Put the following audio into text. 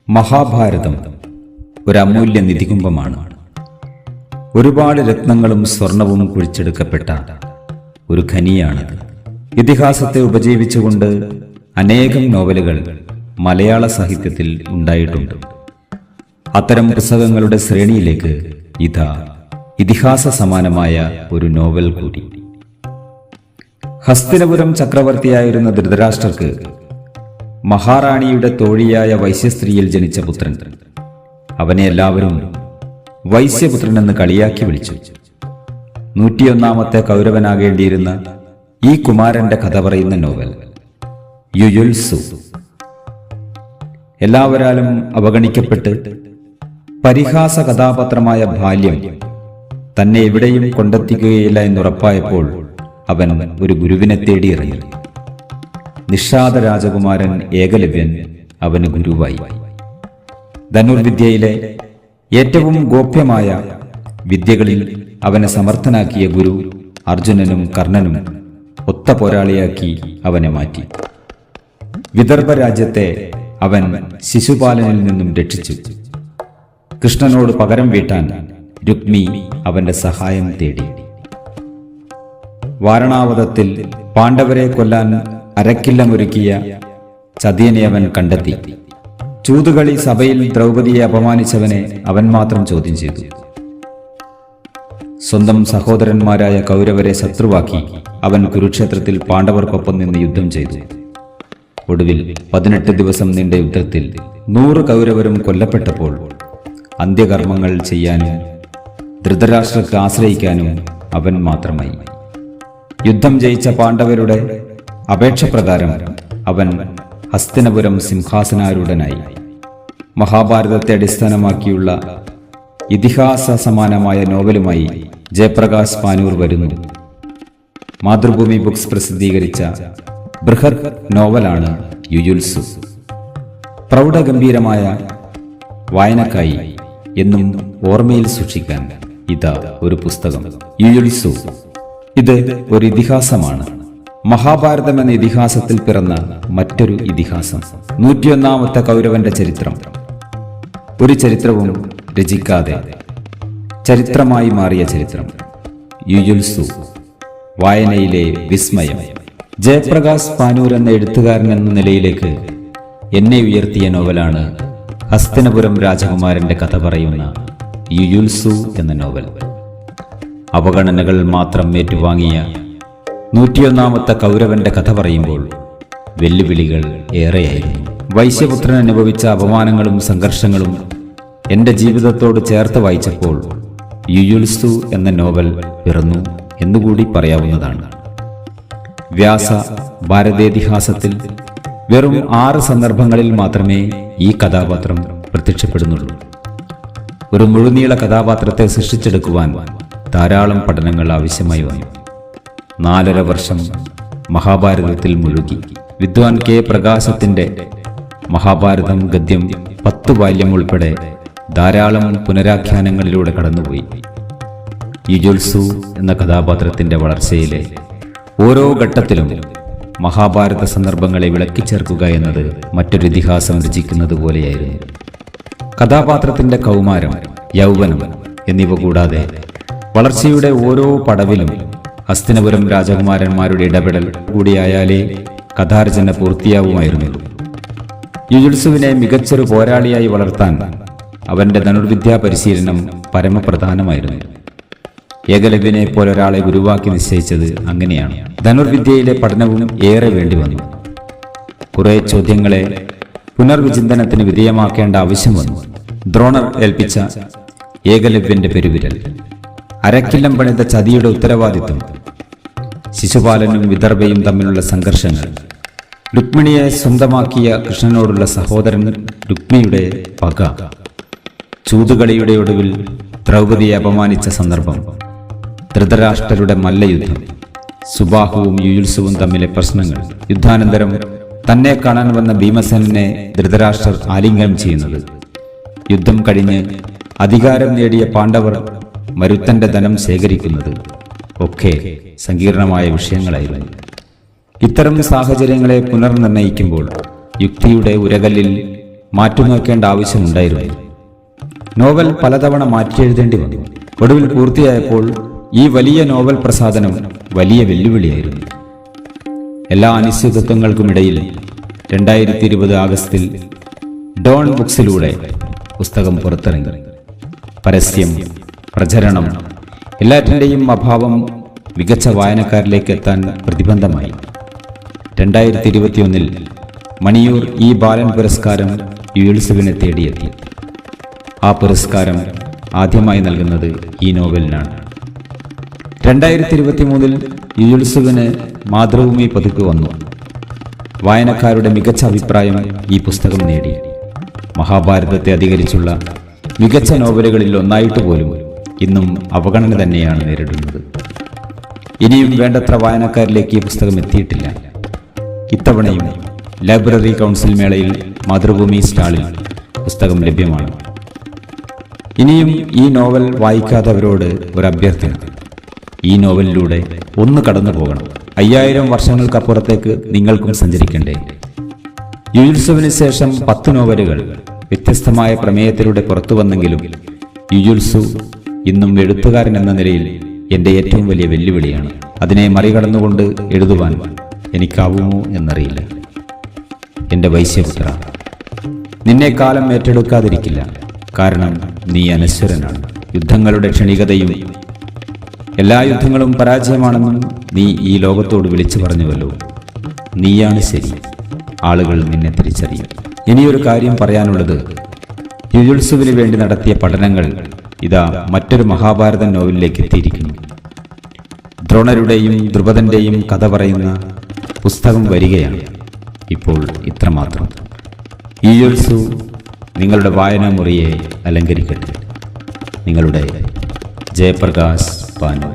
മഹാഭാരതം ഒരു അമൂല്യ നിധികുംഭമാണ്. ഒരുപാട് രത്നങ്ങളും സ്വർണവും കുഴിച്ചെടുക്കപ്പെട്ട ഒരു ഖനിയാണത്. ഇതിഹാസത്തെ ഉപജീവിച്ചുകൊണ്ട് അനേകം നോവലുകൾ മലയാള സാഹിത്യത്തിൽ ഉണ്ടായിട്ടുണ്ട്. അത്തരം പുസ്തകങ്ങളുടെ ശ്രേണിയിലേക്ക് ഇതാ ഇതിഹാസ സമാനമായ ഒരു നോവൽ കൂടി. ഹസ്തിനപുരം ചക്രവർത്തിയായിരുന്ന ധൃതരാഷ്ട്രർക്ക് മഹാറാണിയുടെ തോഴിയായ വൈശ്യസ്ത്രീയിൽ ജനിച്ച പുത്രൻ. അവനെ എല്ലാവരും വൈശ്യപുത്രനെന്ന് കളിയാക്കി വിളിച്ചു. 101ാമത്തെ കൗരവനാകേണ്ടിയിരുന്ന ഈ കുമാരന്റെ കഥ പറയുന്ന നോവൽ യുയുത്സു. എല്ലാവരാലും അവഗണിക്കപ്പെട്ട് പരിഹാസ കഥാപാത്രമായ ബാല്യം തന്നെ എവിടെയും കൊണ്ടെത്തിക്കുകയില്ല എന്നുറപ്പായപ്പോൾ അവൻ ഒരു ഗുരുവിനെ തേടിയിറങ്ങി. നിഷാദ രാജകുമാരൻ ഏകലവ്യൻ അവന് ഗുരുവായി. ധനുർവിദ്യയിലെ ഏറ്റവും ഗോപ്യമായ വിദ്യകളിൽ അവനെ സമർത്ഥനാക്കിയ ഗുരു അർജുനനും കർണനും ഒത്ത പോരാളിയാക്കി അവനെ മാറ്റി. വിദർഭ രാജ്യത്തെ അവൻ ശിശുപാലനിൽ നിന്നും രക്ഷിച്ചു. കൃഷ്ണനോട് പകരം വീട്ടാൻ രുക്മി അവന്റെ സഹായം തേടി. വാരണാവതത്തിൽ പാണ്ഡവരെ കൊല്ലാൻ അരക്കില്ലമൊരുക്കിയ ചതിയനെ അവൻ കണ്ടെത്തി. ചൂതുകളി സഭയിൽ ദ്രൗപദിയെ അപമാനിച്ചവനെ അവൻ മാത്രം ചോദ്യം ചെയ്തു. സ്വന്തം സഹോദരന്മാരായ കൗരവരെ ശത്രുവാക്കി അവൻ കുരുക്ഷേത്രത്തിൽ പാണ്ഡവർക്കൊപ്പം നിന്ന് യുദ്ധം ചെയ്തു. ഒടുവിൽ 18 ദിവസം നീണ്ട യുദ്ധത്തിൽ 100 കൗരവരും കൊല്ലപ്പെട്ടപ്പോൾ അന്ത്യകർമ്മങ്ങൾ ചെയ്യാനും ധൃതരാഷ്ട്രക്ക് ആശ്രയിക്കാനും അവൻ മാത്രമായി. യുദ്ധം ജയിച്ച പാണ്ഡവരുടെ അപേക്ഷപ്രകാരം അവൻ ഹസ്തിനപുരം സിംഹാസനാരൂഢനായി. മഹാഭാരതത്തെ അടിസ്ഥാനമാക്കിയുള്ള ഇതിഹാസ സമാനമായ നോവലുമായി ജയപ്രകാശ് പാനൂർ വരുന്നു. മാതൃഭൂമി ബുക്സ് പ്രസിദ്ധീകരിച്ച ബൃഹത് നോവലാണ് യുയുത്സു. പ്രൗഢഗംഭീരമായ വായനക്കായി എന്നും ഓർമ്മയിൽ സൂക്ഷിക്കാൻ ഇതാ ഒരു പുസ്തകം, യുയുത്സു. ഇത് ഒരു ഇതിഹാസമാണ്. മഹാഭാരതം എന്ന ഇതിഹാസത്തിൽ പിറന്ന മറ്റൊരു ഇതിഹാസം. 101ാമത്തെ കൗരവന്റെ ചരിത്രം. ഒരു ചരിത്രവും രചിക്കാതെ ചരിത്രമായി മാറിയ ചരിത്രം. യുയുത്സു വായനയിലെ വിസ്മയം. ജയപ്രകാശ് പാനൂർ എന്ന എഴുത്തുകാരൻ എന്ന നിലയിലേക്ക് എന്നെ ഉയർത്തിയ നോവലാണ് ഹസ്തിനപുരം രാജകുമാരന്റെ കഥ പറയുന്ന യുയുത്സു എന്ന നോവൽ. അവഗണനകൾ മാത്രം ഏറ്റുവാങ്ങിയ 101ാമത്തെ കൗരവന്റെ കഥ പറയുമ്പോൾ വെല്ലുവിളികൾ ഏറെയായിരുന്നു. വൈശ്യപുത്രൻ അനുഭവിച്ച അപമാനങ്ങളും സംഘർഷങ്ങളും എന്റെ ജീവിതത്തോട് ചേർത്ത് വായിച്ചപ്പോൾ യുയുത്സു എന്ന നോവൽ പിറന്നു എന്നുകൂടി പറയാവുന്നതാണ്. വ്യാസ ഭാരതേതിഹാസത്തിൽ വെറും 6 സന്ദർഭങ്ങളിൽ മാത്രമേ ഈ കഥാപാത്രം പ്രത്യക്ഷപ്പെടുന്നുള്ളൂ. ഒരു മുഴുനീള കഥാപാത്രത്തെ സൃഷ്ടിച്ചെടുക്കുവാൻ ധാരാളം പഠനങ്ങൾ ആവശ്യമായി വന്നു. 4.5 വർഷം മഹാഭാരതത്തിൽ മുഴുകി. വിദ്വാൻ കെ പ്രകാശത്തിന്റെ മഹാഭാരതം ഗദ്യം 10 വാല്യം ഉൾപ്പെടെ ധാരാളം പുനരാഖ്യാനങ്ങളിലൂടെ കടന്നുപോയി. യുയുത്സു എന്ന കഥാപാത്രത്തിന്റെ വളർച്ചയിലെ ഓരോ ഘട്ടത്തിലും മഹാഭാരത സന്ദർഭങ്ങളെ വിളക്കിച്ചേർക്കുക എന്നത് മറ്റൊരു ഇതിഹാസം രചിക്കുന്നത് പോലെയായിരുന്നു. കഥാപാത്രത്തിന്റെ കൗമാരം, യൗവനം എന്നിവ കൂടാതെ വളർച്ചയുടെ ഓരോ പടവിലും ഹസ്തിനപുരം രാജകുമാരന്മാരുടെ ഇടപെടൽ കൂടിയായാലേ കഥാരചന പൂർത്തിയാവുമായിരുന്നുള്ളൂ. യുയുത്സുവിനെ മികച്ചൊരു പോരാളിയായി വളർത്താൻ അവന്റെ ധനുർവിദ്യാ പരിശീലനം പരമപ്രധാനമായിരുന്നു. ഏകലവ്യനെ പോലൊരാളെ ഗുരുവാക്കി നിശ്ചയിച്ചത് അങ്ങനെയാണ്. ധനുർവിദ്യയിലെ പഠനവും ഏറെ വേണ്ടി വന്നു. കുറെ ചോദ്യങ്ങളെ പുനർവിചിന്തനത്തിന് വിധേയമാക്കേണ്ട ആവശ്യം വന്നു. ദ്രോണർ ഏൽപ്പിച്ച ഏകലവ്യന്റെ പെരുവിരൽ, അരക്കില്ലം പണിത ചതിയുടെ ഉത്തരവാദിത്വം, ശിശുപാലനും വിദർഭയും തമ്മിലുള്ള സംഘർഷങ്ങൾ, രുക്മിണിയെ സ്വന്തമാക്കിയ കൃഷ്ണനോടുള്ള സഹോദരൻ രുക്മിയുടെ പക, ചൂതുകളിയുടെ ഒടുവിൽ ദ്രൗപദിയെ അപമാനിച്ച സന്ദർഭം, ധൃതരാഷ്ട്രരുടെ മല്ലയുദ്ധം, സുബാഹുവും യുയുത്സുവും തമ്മിലെ പ്രശ്നങ്ങൾ, യുദ്ധാനന്തരം തന്നെ കാണാൻ വന്ന ഭീമസേനനെ ധൃതരാഷ്ട്രർ ആലിംഗനം ചെയ്യുന്നത്, യുദ്ധം കഴിഞ്ഞ് അധികാരം നേടിയ പാണ്ഡവർ മരുത്തന്റെ ധനം ശേഖരിക്കുന്നത് ഒക്കെ സങ്കീർണമായ വിഷയങ്ങളായിരുന്നു. ഇത്തരം സാഹചര്യങ്ങളെ പുനർനിർണയിക്കുമ്പോൾ യുക്തിയുടെ ഉരകല്ലിൽ മാറ്റിനോക്കേണ്ട ആവശ്യമുണ്ടായിരുന്നു. നോവൽ പലതവണ മാറ്റിയെഴുതേണ്ടി വന്നു. ഒടുവിൽ പൂർത്തിയായപ്പോൾ ഈ വലിയ നോവൽ പ്രസാധനം വലിയ വെല്ലുവിളിയായിരുന്നു. എല്ലാ അനിശ്ചിതത്വങ്ങൾക്കുമിടയിൽ 2020 ആഗസ്റ്റിൽ ഡോൺ ബുക്സിലൂടെ പുസ്തകം പുറത്തിറങ്ങി. പരസ്യം, പ്രചരണം എല്ലാറ്റിൻ്റെയും അഭാവം മികച്ച വായനക്കാരിലേക്ക് എത്താൻ പ്രതിബന്ധമായി. 2021 മണിയൂർ ഇ ബാലൻ പുരസ്കാരം യുയുത്സുവിനെ തേടിയെത്തി. ആ പുരസ്കാരം ആദ്യമായി നൽകുന്നത് ഈ നോവലിനാണ്. 2023 യുയുത്സുവിന് മാതൃഭൂമി പതിപ്പ് വന്നു. വായനക്കാരുടെ മികച്ച അഭിപ്രായം ഈ പുസ്തകം നേടി. മഹാഭാരതത്തെ അധികരിച്ചുള്ള മികച്ച നോവലുകളിൽ ഒന്നായിട്ട് പോലും ഇന്നും അവഗണന തന്നെയാണ് നേരിടുന്നത്. ഇനിയും വേണ്ടത്ര വായനക്കാരിലേക്ക് ഈ പുസ്തകം എത്തിയിട്ടില്ല. ഇത്തവണയും ലൈബ്രറി കൗൺസിൽ മേളയിൽ മാതൃഭൂമി സ്റ്റാളിൽ പുസ്തകം ലഭ്യമാണ്. ഇനിയും ഈ നോവൽ വായിക്കാത്തവരോട് ഒരു അഭ്യർത്ഥന. ഈ നോവലിലൂടെ ഒന്ന് കടന്നു പോകണം. 5000 വർഷങ്ങൾക്കപ്പുറത്തേക്ക് നിങ്ങൾക്കും സഞ്ചരിക്കണ്ടേ? യുയുത്സുവിന് ശേഷം 10 നോവലുകൾ വ്യത്യസ്തമായ പ്രമേയത്തിലൂടെ പുറത്തു വന്നെങ്കിലും യുയുത്സു ഇന്നും എഴുത്തുകാരൻ എന്ന നിലയിൽ എൻ്റെ ഏറ്റവും വലിയ വെല്ലുവിളിയാണ്. അതിനെ മറികടന്നുകൊണ്ട് എഴുതുവാൻ എനിക്കാവുമോ എന്നറിയില്ല. എൻ്റെ വൈശ്യപുത്ര, നിന്നെ കാലം ഏറ്റെടുക്കാതിരിക്കില്ല. കാരണം നീ അനശ്വരനാണ്. യുദ്ധങ്ങളുടെ ക്ഷണികതയും എല്ലാ യുദ്ധങ്ങളും പരാജയമാണെന്നും നീ ഈ ലോകത്തോട് വിളിച്ചു പറഞ്ഞുവല്ലോ. നീയാണ് ശരി. ആളുകൾ നിന്നെ തിരിച്ചറിയും. ഇനിയൊരു കാര്യം പറയാനുള്ളത്, യുയുത്സുവിന് വേണ്ടി നടത്തിയ പഠനങ്ങൾ ഇതാ മറ്റൊരു മഹാഭാരതം നോവലിലേക്ക് എത്തിയിരിക്കുന്നു. ദ്രോണരുടെയും ദ്രുപദന്റെയും കഥ പറയുന്ന പുസ്തകം വരികയാണ്. ഇപ്പോൾ ഇത്രമാത്രം. യുയുത്സു നിങ്ങളുടെ വായനാമുറിയെ അലങ്കരിക്കട്ടെ. നിങ്ങളുടെ ജയപ്രകാശ് പാനൂർ.